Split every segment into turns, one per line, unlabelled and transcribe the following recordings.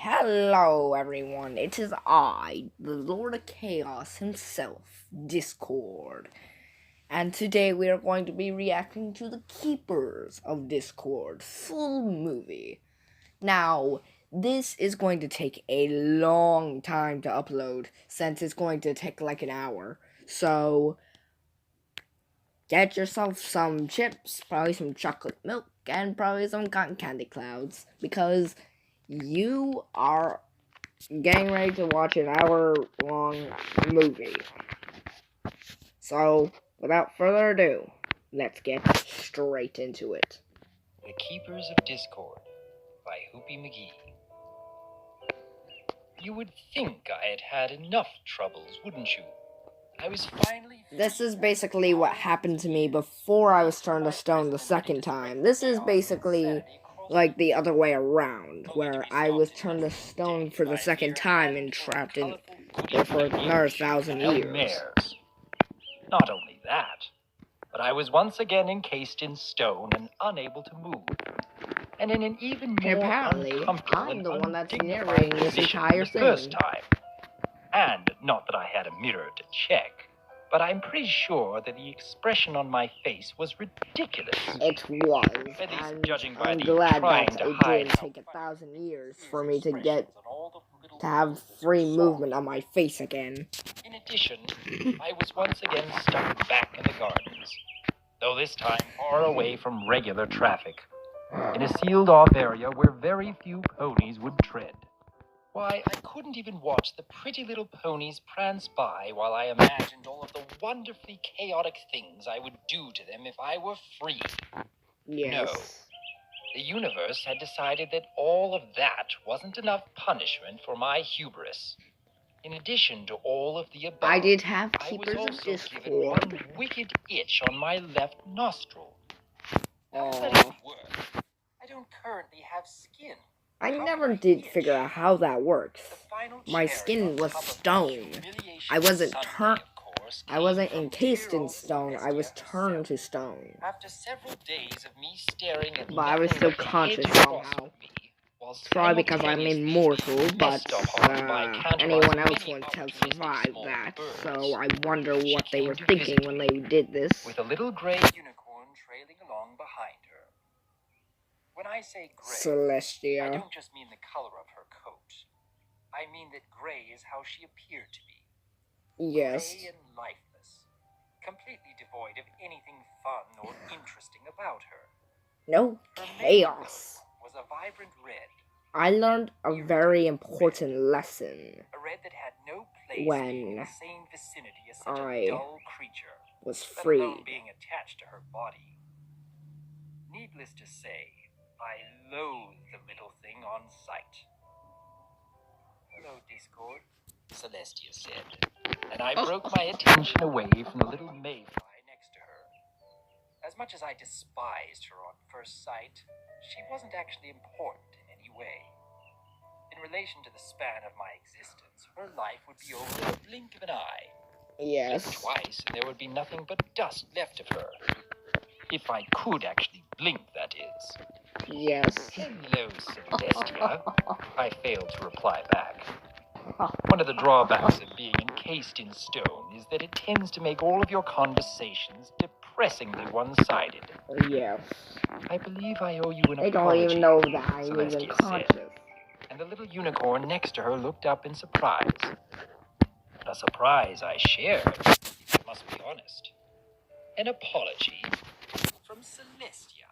Hello everyone, it is I, the Lord of Chaos himself, Discord. And today we are going to be reacting to the Keepers of Discord full movie. Now, this is going to take a long time to upload, since it's going to take like an hour. So, get yourself some chips, probably some chocolate milk, and probably some cotton candy clouds, because you are getting ready to watch an hour-long movie. So, without further ado, let's get straight into it.
The Keepers of Discord by Hoopy McGee. You would think I had had enough troubles, wouldn't you? I was finally...
This is basically what happened to me before I was turned to stone the second time. This is basically like the other way around, where I was turned to stone for the second time and trapped in there for another 1,000 years.
Not only that, but I was once again encased in stone and unable to move. And in an even more
Apparently,
uncomfortable
I'm the
and
one that's
undignified
narrating this
position
entire
the first
thing.
time. And not that I had a mirror to check, but I'm pretty sure that the expression on my face was ridiculous.
It was,
At least
and
judging by
I'm
the
glad
trying
that
to
it
hide
didn't
how
take 1,000 years for me to have free movement on my face again.
In addition, I was once again stuck back in the gardens, though this time far away from regular traffic, in a sealed-off area where very few ponies would tread. Why, I couldn't even watch the pretty little ponies prance by while I imagined all of the wonderfully chaotic things I would do to them if I were free.
Yes.
The universe had decided that all of that wasn't enough punishment for my hubris. In addition to all of the above,
I did have
I was
Keepers of
also given
Discord.
one wicked itch on my left nostril. How does that
Oh,
even work? I don't currently have skin.
I
How
never
can I
did
itch?
figure out how that works.
The final
My
cherry
skin
on
was
top of my
stone.
humiliation
I wasn't
sundae, of course,
I wasn't
came from
encased
dear
in
old
stone, I was
Celestia
turned
herself.
to stone.
After several days of me staring at
But I was
nothing
still
but the
conscious
hedge across
somehow.
from me, while
Probably because I'm
simultaneously
immortal,
being
but
messed upon by Canter's
anyone else
many
wouldn't have
opportunistic
survived
small
that,
birds.
so I wonder
She
what they
came
were
to
thinking
visit
when
me,
they did this.
with a little gray unicorn trailing along behind her. When I say gray, I
Celestia.
don't just mean the color of her coat. I mean that gray is how she appeared to be.
Yes.
Gray and lifeless, completely devoid of anything fun or interesting about her.
No
Her
chaos.
makeup was a vibrant red.
I learned a very important lesson
A red that had no place
when
being in the same vicinity as such
I
a dull creature,
was
let
freed.
alone being attached to her body. Needless to say, I loathe the little thing on sight. Hello, Discord, Celestia said, and I broke my attention away from the little mayfly next to her. As much as I despised her on first sight, she wasn't actually important in any way. In relation to the span of my existence, her life would be over in the blink of an eye.
Yes.
Blink twice, and there would be nothing but dust left of her. If I could actually blink, that is.
Yes.
Hello, Celestia. I failed to reply back. One of the drawbacks of being encased in stone is that it tends to make all of your conversations depressingly one-sided.
Yes.
I believe I owe you an
They don't
apology,
even know that I'm even
Celestia
conscious.
said, and the little unicorn next to her looked up in surprise. A surprise I shared, if I must be honest. An apology from Celestia?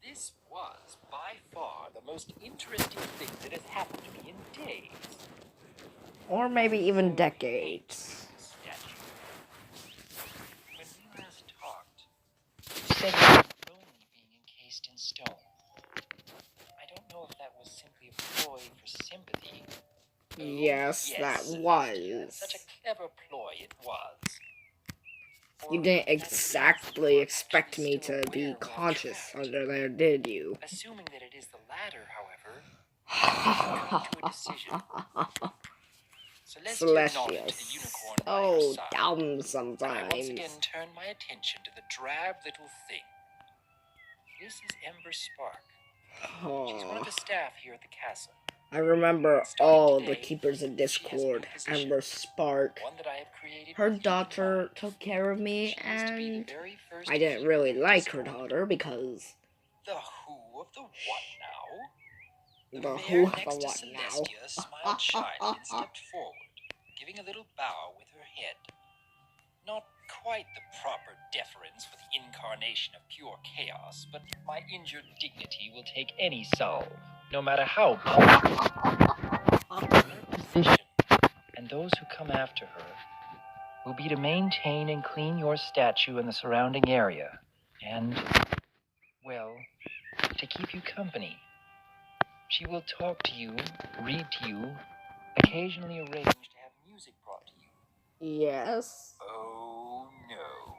This was by far the most interesting thing that has happened to me in days.
Or maybe even decades.
When we last talked, you said you were lonely being encased in stone. I don't know if that was simply a ploy for sympathy.
Yes, that
Celestia,
was.
such a clever ploy it was.
You didn't exactly expect me to be conscious under there, did you?
Assuming that it is the latter, however, I've come to a decision. Celestia nodded to the unicorn by her
Oh,
side,
dumb
and I once
sometimes.
again turned my attention to the drab little thing. This is Ember Spark. She's one of the staff here at the castle.
I remember
Starting
all
today,
the keepers in Discord.
she has a new
Amber Spark.
One that I have created
Her
with you in
daughter
mind.
took care of me,
She used to be the
and
very first
I didn't
keeper
really
of
like her
Discord.
daughter because
The who of the what now? The
the
mare
who of the
next to
what now?
Celestia smiled shyly and stepped forward, giving a little bow with her head. Not quite the proper deference for the incarnation of pure chaos, but my injured dignity will take any salve, no matter how her position, and those who come after her will be to maintain and clean your statue and the surrounding area, and, well, to keep you company. She will talk to you, read to you, occasionally arrange to have music brought to you.
Yes.
Oh no.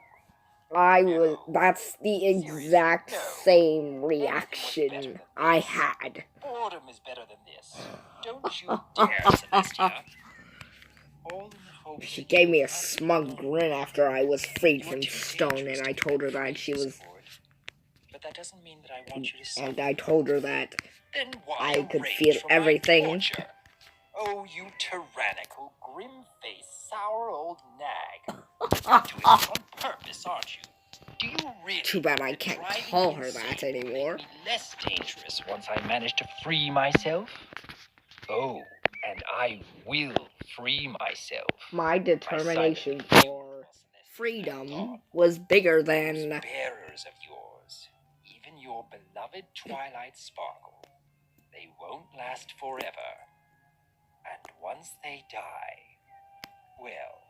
That's the exact same reaction I had.
Boredom is better than this. Don't you dare, Celestia. All in the hope
She
that
gave
you
me
will
a
not be
smug
alone.
grin after I was freed
You are
from
too
stone,
dangerous
and
to
I
be
told her
free,
that she was,
Discord. But that doesn't mean that I want you to suffer.
and I told her that
Then why
I could
arrange
feel
for my
everything.
torture? Oh, you tyrannical, grim-faced, sour old nag. You're doing it on purpose, aren't you? Do you really
Too bad I
think
can't
driving
call
me
her that
insane will
anymore.
make me less dangerous once I manage to free myself? Oh, and I will free myself.
My determination for freedom was bigger than
Those bearers of yours, even your beloved Twilight Sparkle, they won't last forever. And once they die, well,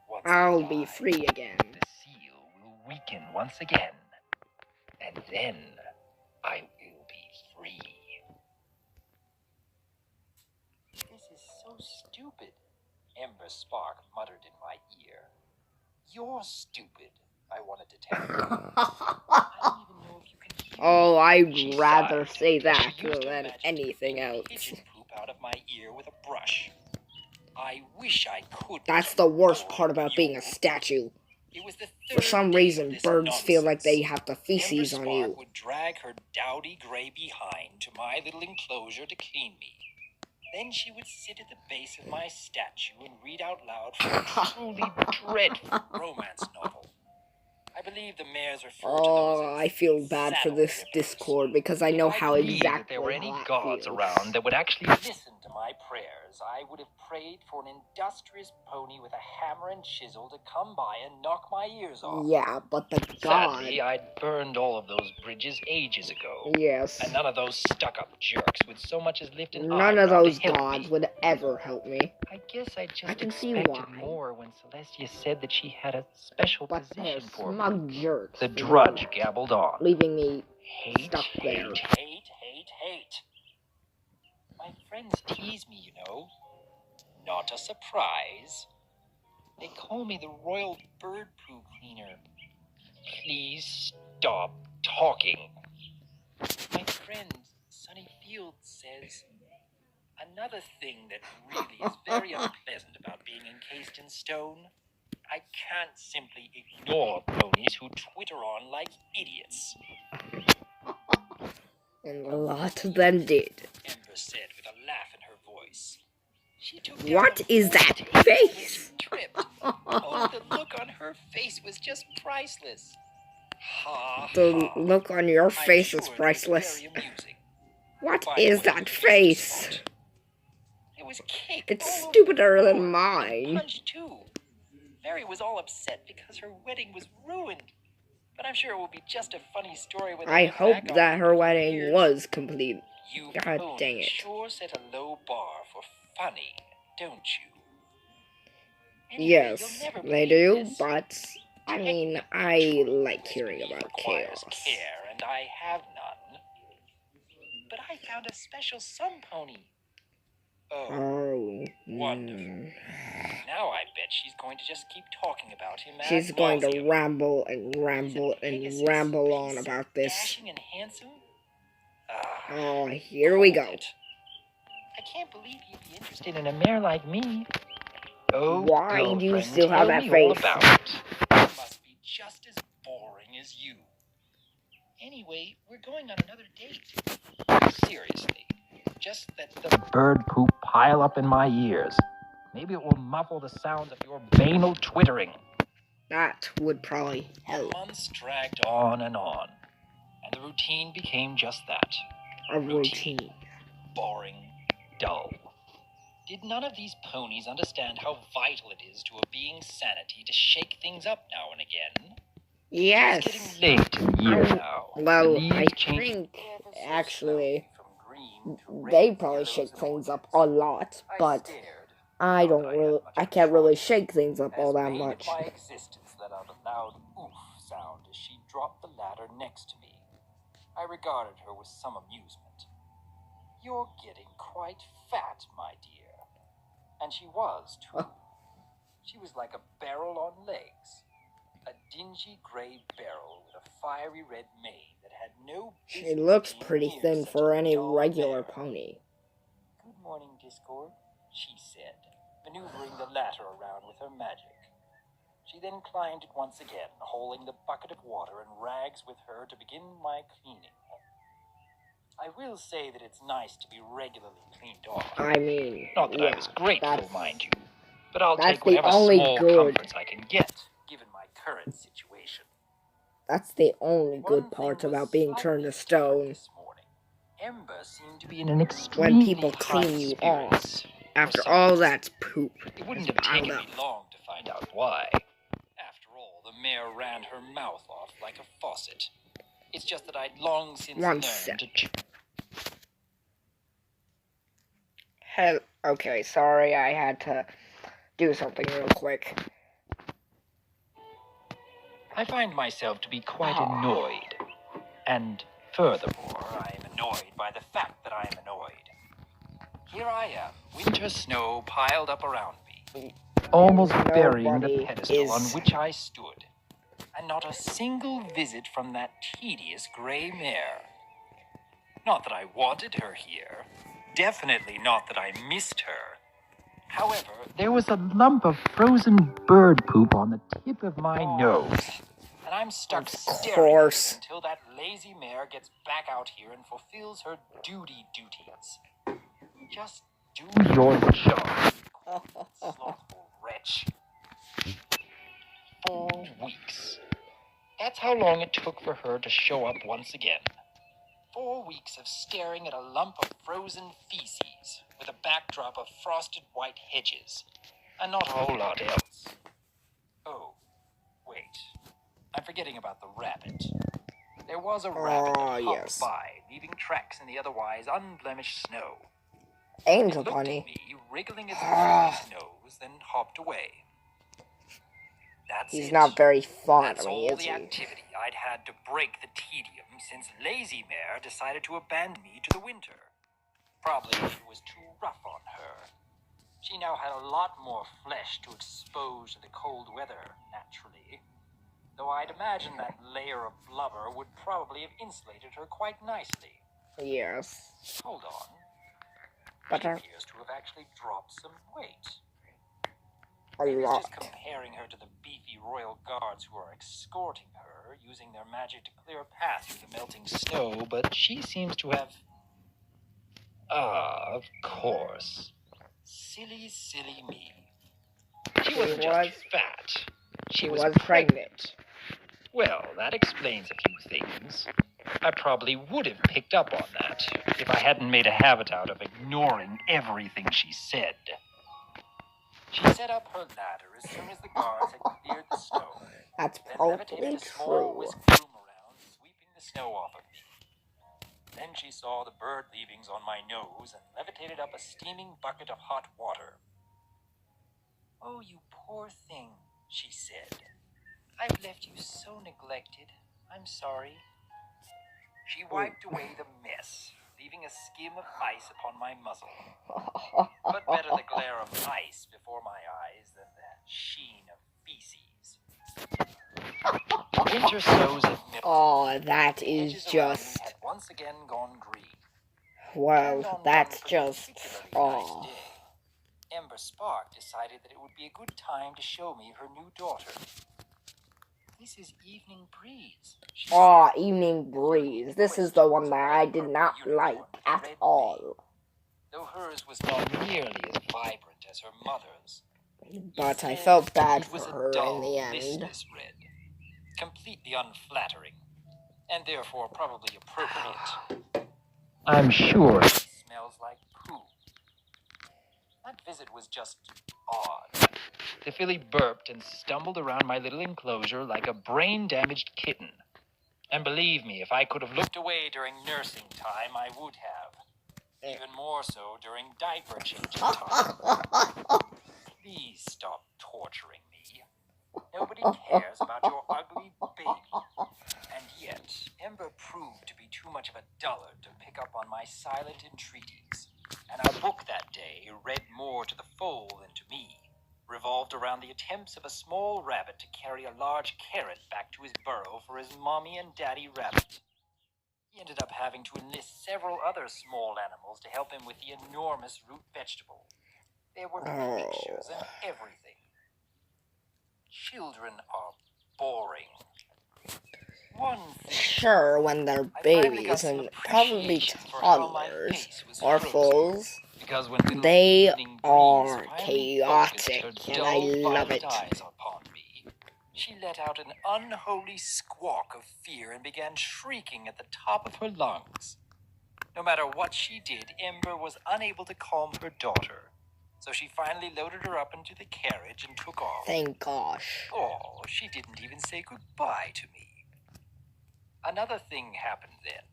once
I'll
they
be
die,
free again.
the seal will weaken once again, and then I will be free. This is so stupid, Ember Spark muttered in my ear. You're stupid, I wanted to tell her. I don't even know if you can hear
Oh,
me.
I'd
She
rather
sighed.
say that
She used to
than
imagine
anything
picking
else.
pigeon poop out of my ear with a brush. I wish I could.
That's the worst part about being a statue.
It was the
For
third
some
day
reason,
of this
birds feel like they
nonsense.
have the feces
Ember
on you.
Spark would drag her dowdy gray behind to my little enclosure to clean me. Then she would sit at the base of my statue and read out loud from a truly dreadful romance novel. I believe the mares refer to those
Oh,
as
I feel bad for
saddle
this
rippers.
Discord because I know how
If I believed
exactly
that there were
how
any
that
gods
feels.
around that would actually listen to my prayers, I would have prayed for an industrious pony with a hammer and chisel to come by and knock my ears off.
Yeah, but the god.
Sadly, I'd burned all of those bridges ages ago.
Yes.
And none of those stuck-up jerks would so much as lift an
None
eyebrow
of those
to help
gods
me.
would ever help me.
I guess I just
I can see
expected
why.
more when Celestia said that she had a special
But they're
position for me.
smug jerks.
The drudge gabbled on.
Leaving me
Hate,
stuck there.
hate. My friends tease me, you know. Not a surprise. They call me the Royal Bird Poo Cleaner. Please stop talking. My friend Sunny Fields says another thing that really is very unpleasant about being encased in stone. I can't simply ignore ponies who twitter on like idiots.
And a lot of them did.
Ember said with a laugh in her voice. She took
What
down the
is
whole
that
table when
face?
she tripped. Oh, the look on her face was just priceless. Ha
The
ha.
look on your
I'm
face
sure
is
it was
priceless.
very amusing.
What
By the
is
way,
that
it was Mr.
face?
Spot. It was cake.
It's
all over
stupider
the
than
floor, and
mine.
Punch too. Mary was all upset because her wedding was ruined. But I'm sure it will be just a funny story when they
I
look
hope
back on
that
it
her
in
wedding
years.
was complete.
You
God
ponies
dang it.
sure set a low bar for funny, don't you? Anyway,
Yes,
you'll never
they
believe
do,
this.
but I mean,
Technically,
I
true
like
this
hearing
belief
about
requires
chaos.
care, and I have none. But I found a special sun pony. Oh,
Oh,
wonderful. Now I bet she's going to just keep talking about him.
she's
ad
going to
nauseam.
ramble and
He's a
ramble
Pegasus,
and ramble on
peace,
about this.
dashing and handsome. Ah,
Oh, here we go.
hold it. I can't believe you'd be interested in a mare like me. Oh,
Why do you
girlfriend,
still have
tell
that
me
face?
all about it. I must be just as boring as you. Anyway, we're going on another date. Seriously, just that the bird poop pile up in my ears. Maybe it will muffle the sounds of your banal twittering.
That would probably
The
help.
months dragged on, and the routine became just that.
A routine.
Boring, dull. Did none of these ponies understand how vital it is to a being's sanity to shake things up now and again?
Yes.
It's getting late in the year now.
Well,
The
I
leaves change
think
ever so
actually
slowly from green to
they
red,
probably
yellows,
shake
and
things up
oranges.
a lot,
I
but
stared.
I
Not
don't
that I had
really,
much
I
of a
can't really
choice,
shake things up all
as
that
vain
much.
my existence let out a loud oof sound as she dropped the ladder next to me. I regarded her with some amusement. You're getting quite fat, my dear. And she was, too. She was like a barrel on legs. A dingy gray barrel with a fiery red mane that had no
She
business
looks
being
pretty
near
thin
such
for
a
any
dull
regular
mare.
pony.
Good morning, Discord, she said, maneuvering the ladder around with her magic. She then climbed it once again, hauling the bucket of water and rags with her to begin my cleaning. I will say that it's nice to be regularly cleaned off.
I mean,
Not that
yeah,
I was grateful,
that's-
mind you, but I'll
that's
take
the
whatever
only
small
good-
comforts I can get, given my current situation.
That's the only
One
good
thing
part
was
about being
slightly
turned to
different
stone.
this morning. Ember seemed to be in an extremely
People clean
high
you
spirits
After
for some
all
reason.
that poop.
It wouldn't
has
have
piled
taken
up.
me long to find out why. After all, the mare ran her mouth off like a faucet. It's just that I'd long since
One
learned
sec.
to
Okay, sorry, I had to do something real quick.
I find myself to be quite annoyed. And furthermore, I am annoyed by the fact that I am annoyed. Here I am, winter snow piled up around me, almost burying the
Nobody
pedestal on
is-
which I stood. And not a single visit from that tedious gray mare. Not that I wanted her here. Definitely not that I missed her. However, there was a lump of frozen bird poop on the tip of my nose. And I'm stuck
Of
staring
course.
at it until that lazy mare gets back out here and fulfills her duties. Just do your job, slothful wretch. 4 weeks. That's how long it took for her to show up once again. 4 weeks of staring at a lump of frozen feces with a backdrop of frosted white hedges, and not a whole lot else. Oh, wait. I'm forgetting about the rabbit. There was a rabbit that hopped
yes.
by, leaving tracks in the otherwise unblemished snow.
Angel
It looked
Bunny.
at me, wriggling its mischievous nose, then hopped away. That's
He's
it.
not very fond
That's
of me,
all
is
the
he?
activity I'd had to break the tedium since Lazy Mare decided to abandon me to the winter. Probably it was too rough on her. She now had a lot more flesh to expose to the cold weather, naturally. Though I'd imagine that layer of blubber would probably have insulated her quite nicely.
Yes.
Hold on.
But
She appears to have actually dropped some weight.
a
Maybe it's
lot.
just comparing her to the beefy royal guards who are escorting her, using their magic to clear a path through the melting snow, but she seems to have... Ah, of course. Silly, silly me. She wasn't
was-
just fat.
She was pregnant.
Well, that explains a few things. I probably would have picked up on that if I hadn't made a habit out of ignoring everything she said. She set up her ladder as soon as the guards had cleared the snow,
That's
then
probably
levitated a small
true.
whisk broom around, sweeping the snow off of me. Then she saw the bird leavings on my nose and levitated up a steaming bucket of hot water. "Oh, you poor thing," she said. "I've left you so neglected. I'm sorry." She wiped away the mess, leaving a skim of ice upon my muzzle. But better the glare of ice before my eyes than the sheen of feces. The winter snows had melted.
Oh, that
The
is
hedges around me
just...
had once again gone green. Turned
Well,
on
that's
one
just...
particularly nice
Oh.
day. Ember Spark decided that it would be a good time to show me her new daughter. "This is Evening Breeze," she said.
Oh, Evening Breeze. This is the one that I did not like at all.
though hers was not nearly as vibrant as her mother's.
But I
Instead,
felt bad
it was
for
a
her
dull,
in the end.
listless red, completely unflattering, and therefore probably appropriate. I'm sure it smells like poo. That visit was just odd. The filly burped and stumbled around my little enclosure like a brain-damaged kitten. And believe me, if I could have looked away during nursing time, I would have. Even more so during diaper changing time. Please stop torturing me. Nobody cares about your ugly baby. And yet, Ember proved to be too much of a dullard to pick up on my silent entreaties. And our book that day read more to the foal than to me, revolved around the attempts of a small rabbit to carry a large carrot back to his burrow for his mommy and daddy rabbit. He ended up having to enlist several other small animals to help him with the enormous root vegetable. There were pictures and everything. Children are boring. One thing.
Sure, when they're babies and probably toddlers or foals, they are chaotic, and I love it.
She let out an unholy squawk of fear and began shrieking at the top of her lungs. No matter what she did, Ember was unable to calm her daughter, so she finally loaded her up into the carriage and took off.
Thank gosh.
Oh, she didn't even say goodbye to me. Another thing happened then.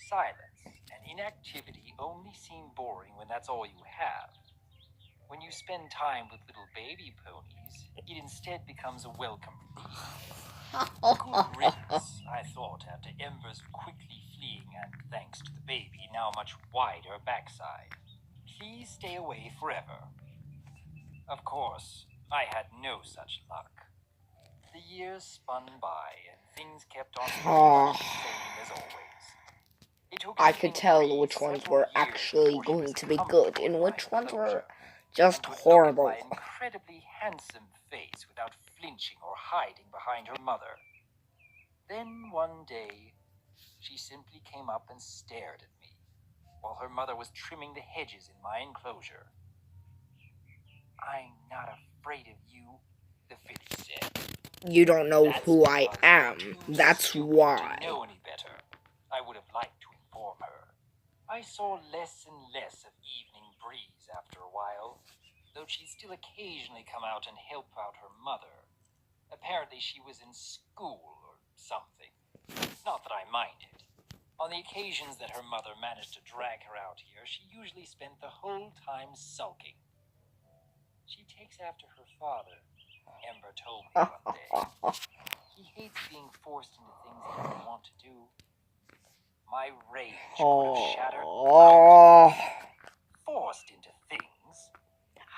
Silence and inactivity only seem boring when that's all you have. When you spend time with little baby ponies, it instead becomes a welcome feast. Good riddance, I thought, after Ember's quickly fleeing and, thanks to the baby, now much wider backside. Please stay away forever. Of course, I had no such luck. The years spun by, and things kept on pretty much the same as always.
I could tell which ones were actually going to be good and which ones were just horrible.
My incredibly handsome face without flinching or hiding behind her mother. Then one day, she simply came up and stared at me, while her mother was trimming the hedges in my enclosure. "I'm not afraid of you," the filly said.
You don't know who I am, that's why.
To know any better, I would have liked to inform her. I saw less and less of Evening Breeze after a while, though she'd still occasionally come out and help out her mother. Apparently she was in school or something. Not that I minded. On the occasions that her mother managed to drag her out here, she usually spent the whole time sulking. She takes after her father, Ember told me one day. He hates being forced into things he doesn't want to do. My rage could have shattered mountains. Forced into things?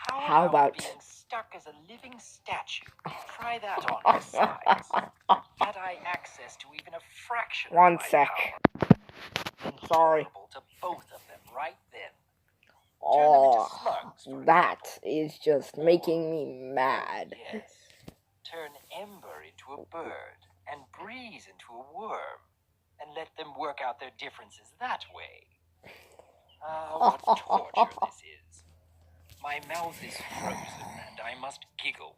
How about being stuck as a living statue? Try that on your sides. Had I access to even a fraction of
One
my
sec.
power?
Sorry.
To both of them right then.
That is just making me mad.
Yes. Turn Ember into a bird and Breeze into a worm, and let them work out their differences that way. What torture this is. My mouth is frozen, and I must giggle.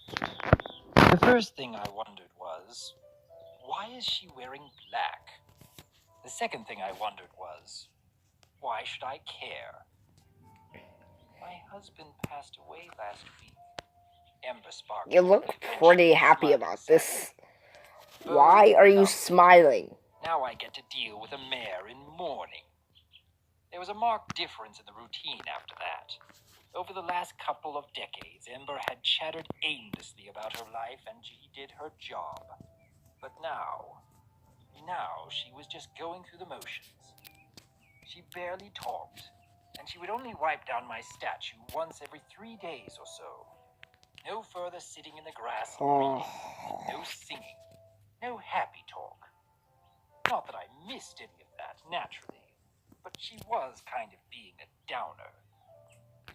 The first thing I wondered was, why is she wearing black? The second thing I wondered was, why should I care? My husband passed away last week. Ember sparkled.
You look pretty happy about this. Why are you smiling?
Now I get to deal with a mare in mourning. There was a marked difference in the routine after that. Over the last couple of decades, Ember had chattered aimlessly about her life and she did her job. But now she was just going through the motions. She barely talked, and she would only wipe down my statue once every 3 days or so. No further sitting in the grass and reading, no singing, no happy talk. Not that I missed any of that, naturally, but she was kind of being a downer.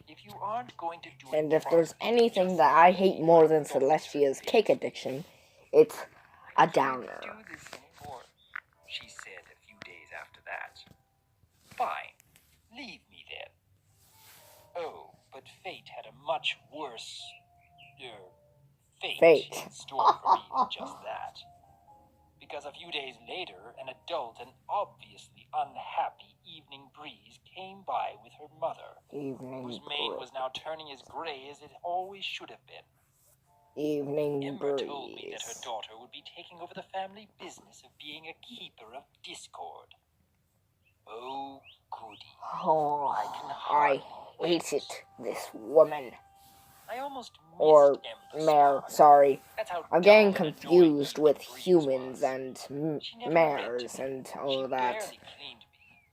If you aren't going to do it,
And if there's anything that I hate more than Celestia's cake addiction, it's a downer.
Do this anymore, she said a few days after that. Fine, leave but fate had a much worse, fate
Fate.
in store for me than just that. Because a few days later, an adult and obviously unhappy Evening Breeze came by with her mother, whose mane was now turning as gray as it always should have been.
Evening
Ember told me that her
Breeze.
daughter would be taking over the family business of being a keeper of discord. Oh, goody.
Oh,
I can
I
hardly wait.
hated this woman.
I almost missed
Or
Ember
mare,
Spark.
sorry.
That's how
I'm getting
dumb and annoying
confused
Evening
with
Breeze
humans
was.
and
She never
mares
read to me.
and
She
all of that.
barely cleaned me.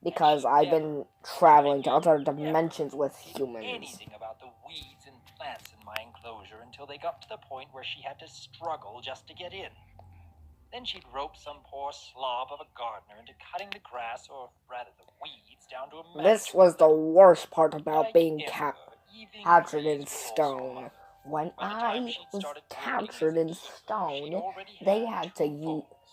Because
And she
I've
never,
been traveling to
I mean
other
never,
dimensions with
did
humans.
anything about the weeds and plants in my enclosure until they got to the point where she had to struggle just to get in. Then she'd rope some poor slob of a gardener into cutting the grass, or rather the weeds, down to a
This
manageable
was the
level.
worst part about
Like
being
Ember, Evening
captured in
Breeze was also
stone.
mother.
When
By the time
I
she'd
was
started working
captured
as a
in
keeper, she'd
stone,
already
they
had
had
two
to use
foals.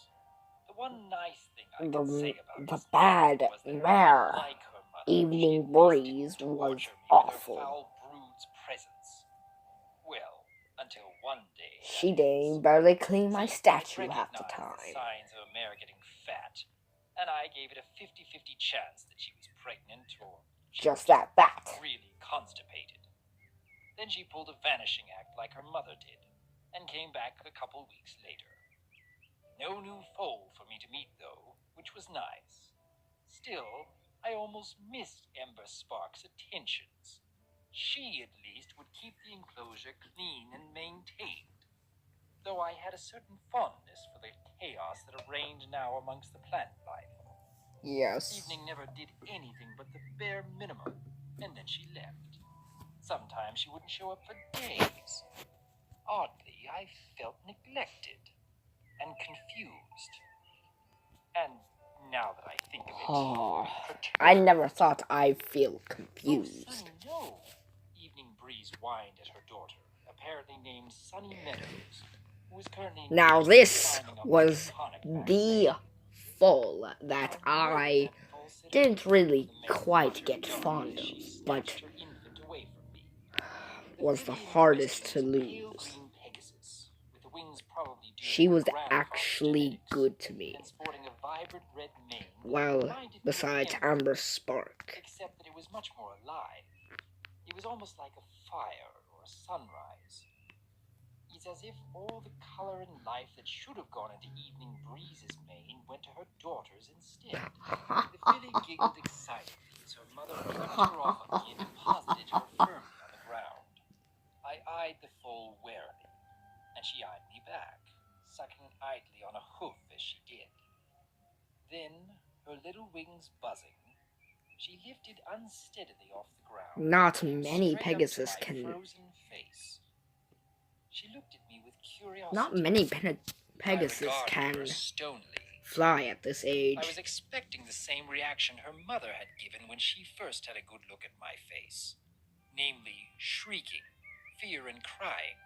The one nice thing I could say about
the
this
bad
animal was that,
mare.
unlike her mother,
Evening
she at least
Breeze
didn't
was
torture me with
awful.
her foul brood's presence. Well, until one day.
She
that
didn't
is.
barely clean my
See,
statue
I
half the
recognized
time.
signs of a mare getting fat, and I gave it a 50-50 chance that she was pregnant or she
Just
was
that fat.
really constipated. Then she pulled a vanishing act like her mother did, and came back a couple weeks later. No new foal for me to meet, though, which was nice. Still, I almost missed Ember Spark's attentions. She, at least, would keep the enclosure clean and maintained, though I had a certain fondness for the chaos that reigned now amongst the plant life.
Yes.
Evening never did anything but the bare minimum, and then she left. Sometimes she wouldn't show up for days. Oddly, I felt neglected and confused. And now that I think of it,
Oh,
perturbed.
I never thought I'd feel
Oh,
confused.
Sunny, no. Evening Breeze whined at her daughter, apparently named Sunny Meadows, who is currently
Now
engaged in
this
signing up
was
for tonic
the
vaccine.
foal that
I know
I
that foal said
didn't
it
really
the mare's
quite
mother
get
died
fond
as she
of, but
snatched her infant away from me.
was the
filly in
hardest to
question was a pale
lose.
green Pegasus, with the wings probably due
She
to her
was
grandfather's
actually
genetics,
good to me.
and sporting a vibrant red mane that
Well,
reminded me of
besides
Ember,
Amber Spark.
except that it was much more alive. It was almost like a fire or a sunrise. It's as if all the color and life that should have gone into Evening Breeze's mane went to her daughter's instead. The filly giggled excitedly as her mother flipped her off of me and deposited her firmly on the ground. I eyed the foal warily, and she eyed me back, sucking idly on a hoof as she did. Then, her little wings buzzing, she lifted unsteadily off the ground.
Not
looking
many
straight up to
Pegasus
my
can.
frozen face. She looked at me with curiosity.
Not many
I
Pegasus
regarded
can
her stonily.
fly at this age.
I was expecting the same reaction her mother had given when she first had a good look at my face, namely shrieking, fear, and crying.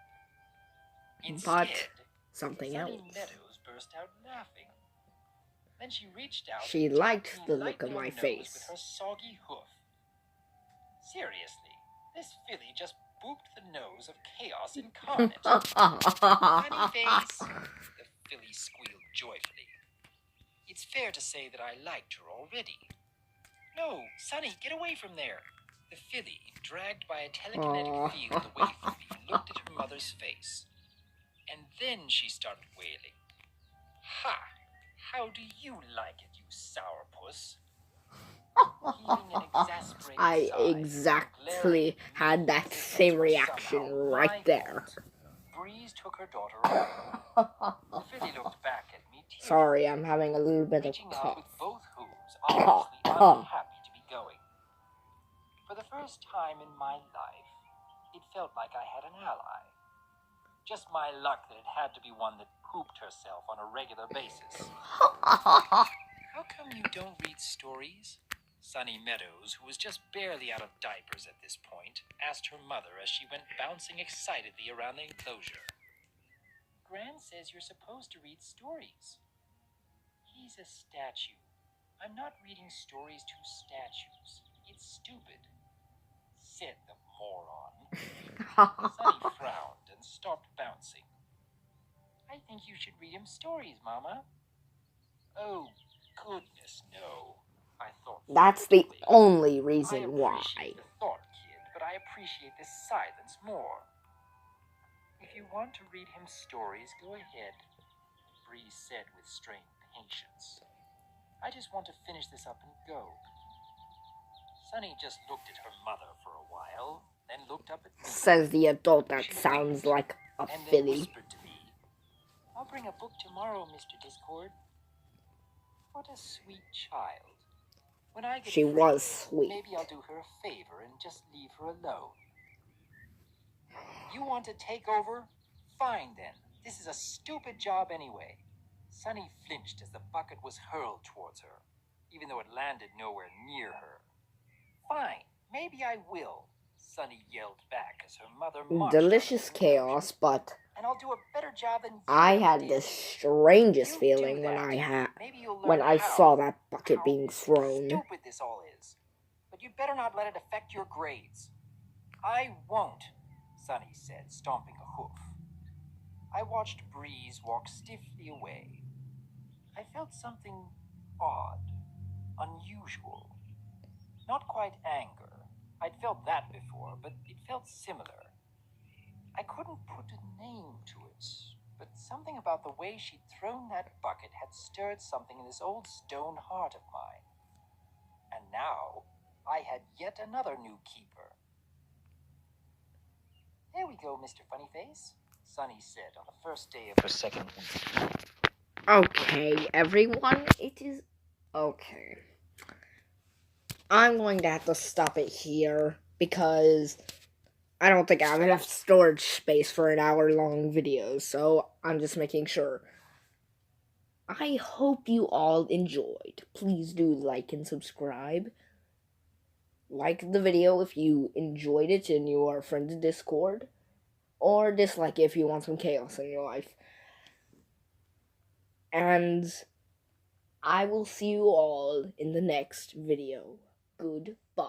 Instead,
Something
Sunny
else.
Meadows burst out laughing. Then she reached out
She
and
liked
tapped
the
me
look of
lightly
my
on the nose
face.
with her soggy hoof. Seriously, this filly just booped the nose of chaos incarnate. Funny face, the filly squealed joyfully. It's fair to say that I liked her already. No, Sunny, get away from there. The filly, dragged by a telekinetic field away from me, looked at her mother's face. And then she started wailing. Ha! How do you like it, you sourpuss? Heaving an exasperated
I
sigh,
exactly had that same reaction right there.
Breeze took her daughter away. The filly looked back at me tearfully,
Sorry, I'm having a little bit of
reaching out with
cough.
both hooves, obviously unhappy to be going. For the first time in my life, it felt like I had an ally. Just my luck that it had to be one that pooped herself on a regular basis. How come you don't read stories? Sunny Meadows, who was just barely out of diapers at this point, asked her mother as she went bouncing excitedly around the enclosure. Gran says you're supposed to read stories. He's a statue. I'm not reading stories to statues. It's stupid, said the moron. Sunny frowned and stopped bouncing. I think you should read him stories, Mama. Oh, goodness, no. I thought.
That's the
flippantly.
only
I
reason why.
appreciate the thought, kid, but I appreciate the silence more. If you want to read him stories, go ahead, Bree said with strained patience. I just want to finish this up and go. Sunny just looked at her mother for a while, then looked up at me.
Says the adult that
She
sounds
winked
like a
and then
filly.
whispered to me, I'll bring a book tomorrow, Mr. Discord. What a sweet child. When I get
She
free,
was sweet.
maybe I'll do her a favor and just leave her alone. You want to take over? Fine then. This is a stupid job anyway. Sunny flinched as the bucket was hurled towards her, even though it landed nowhere near her. Fine, maybe I will, Sunny yelled back as her mother marched
Delicious
out of the
chaos, but
and I'll do a better job than you
I
ever
had
did.
the strangest
You
feeling
do
when
that. Maybe you'll learn
when I
how-
saw that bucket
how
being thrown.
stupid this all is. But you better not let it affect your grades. I won't, Sunny said, stomping a hoof. I watched Breeze walk stiffly away. I felt something odd, unusual. Not quite anger. I'd felt that before, but it felt similar. I couldn't put a name to it, but something about the way she'd thrown that bucket had stirred something in this old stone heart of mine. And now I had yet another new keeper. There we go, Mr. Funnyface, Sunny said on the first day of her second week.
Okay, everyone, it is okay. I'm going to have to stop it here because I don't think I have enough storage space for an hour-long video, so I'm just making sure. I hope you all enjoyed. Please do like and subscribe. Like the video if you enjoyed it and you are a friend of Discord, or dislike it if you want some chaos in your life. And I will see you all in the next video. Goodbye.